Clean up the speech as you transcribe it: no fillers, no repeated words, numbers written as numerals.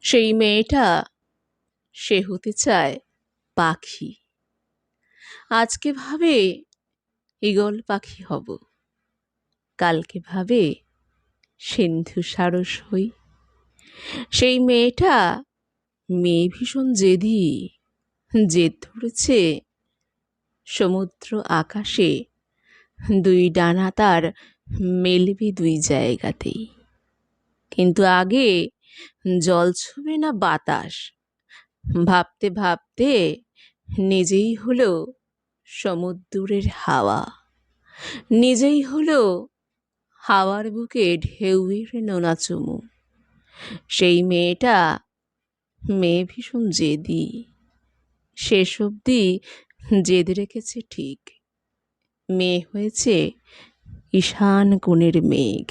সেই মেয়েটা সে হতে চায় পাখি। আজকে ভাবে ঈগল পাখি হব, কালকে ভাবে সিন্ধু সারস হই। সেই মেয়েটা মেয়ে ভীষণ জেদি, জেদ ধরেছে সমুদ্র আকাশে দুই ডানা তার মেলবে দুই জায়গাতেই। কিন্তু আগে জল ছুঁবে না বাতাস, ভাবতে ভাবতে নিজেই হলো সমুদ্রের হাওয়া, নিজেই হলো হাওয়ার বুকে ঢেউয়ের নোনা চুমু। সেই মেয়েটা মেয়ে ভীষণ জেদি, শেষ অবধি জেদ রেখেছে ঠিক, মেয়ে হয়েছে ঈশান কোণের মেঘ।